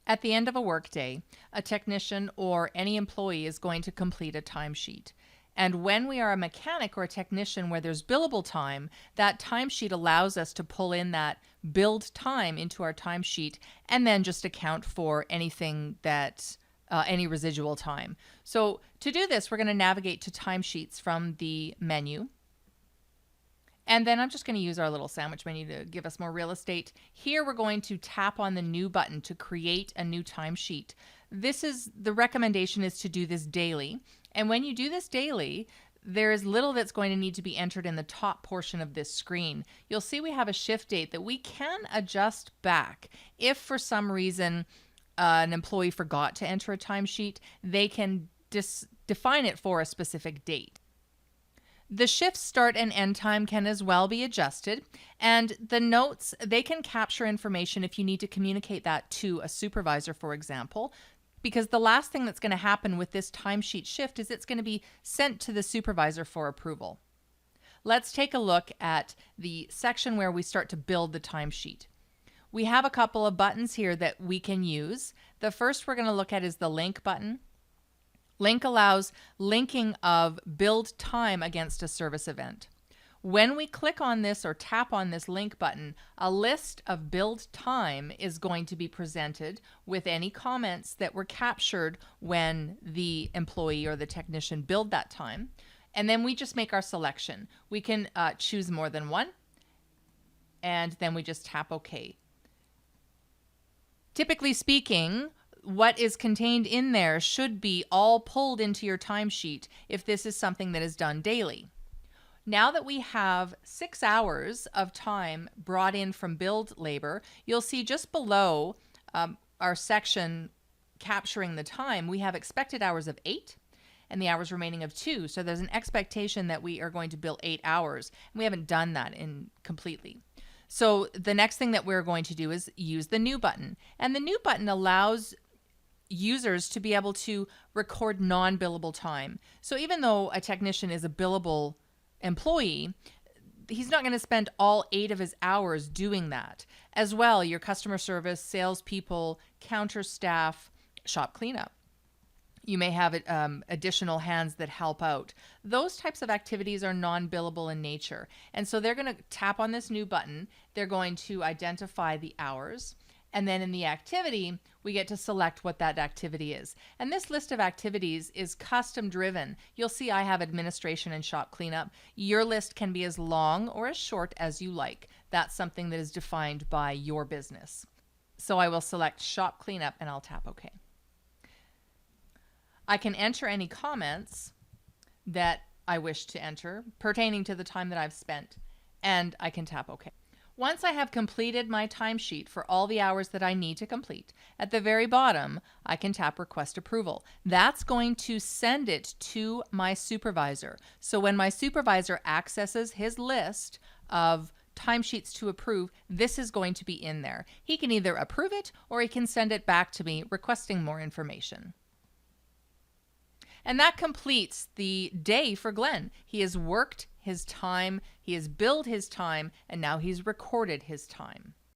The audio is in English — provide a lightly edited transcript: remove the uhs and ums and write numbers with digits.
At the end of a workday, a technician or any employee is going to complete a timesheet. And when we are a mechanic or a technician where there's billable time, that timesheet allows us to pull in that billed time into our timesheet and then just account for anything that any residual time. So to do this, we're going to navigate to timesheets from the menu. And then I'm just going to use our little sandwich menu to give us more real estate. Here we're going to tap on the new button to create a new timesheet. The recommendation is to do this daily. And when you do this daily, there is little that's going to need to be entered in the top portion of this screen. You'll see we have a shift date that we can adjust back. If for some reason an employee forgot to enter a timesheet, they can define it for a specific date. The shift start and end time can as well be adjusted, and the notes, they can capture information if you need to communicate that to a supervisor, for example, because the last thing that's going to happen with this timesheet shift is it's going to be sent to the supervisor for approval. Let's take a look at the section where we start to build the timesheet. We have a couple of buttons here that we can use. The first we're going to look at is the link button. Link allows linking of billed time against a service event. When we click on this or tap on this link button, a list of billed time is going to be presented with any comments that were captured when the employee or the technician billed that time. And then we just make our selection. We can choose more than one, and then we just tap OK. Typically speaking, what is contained in there should be all pulled into your timesheet if this is something that is done daily. Now that we have 6 hours of time brought in from billed labor, you'll see just below our section capturing the time, we have expected hours of 8 and the hours remaining of 2. So there's an expectation that we are going to bill 8 hours, and we haven't done that completely. So the next thing that we're going to do is use the new button. And the new button allows users to be able to record non-billable time. So even though a technician is a billable employee, he's not going to spend all 8 of his hours doing that. As well, your customer service, salespeople, counter staff, shop cleanup. You may have additional hands that help out. Those types of activities are non-billable in nature. And so they're going to tap on this new button. They're going to identify the hours. And then in the activity, we get to select what that activity is. And this list of activities is custom driven. You'll see I have administration and shop cleanup. Your list can be as long or as short as you like. That's something that is defined by your business. So I will select shop cleanup and I'll tap OK. I can enter any comments that I wish to enter pertaining to the time that I've spent, and I can tap OK. Once I have completed my timesheet for all the hours that I need to complete, at the very bottom, I can tap Request Approval. That's going to send it to my supervisor. So when my supervisor accesses his list of timesheets to approve, this is going to be in there. He can either approve it or he can send it back to me requesting more information. And that completes the day for Glenn. He has worked his time, he has billed his time, and now he's recorded his time.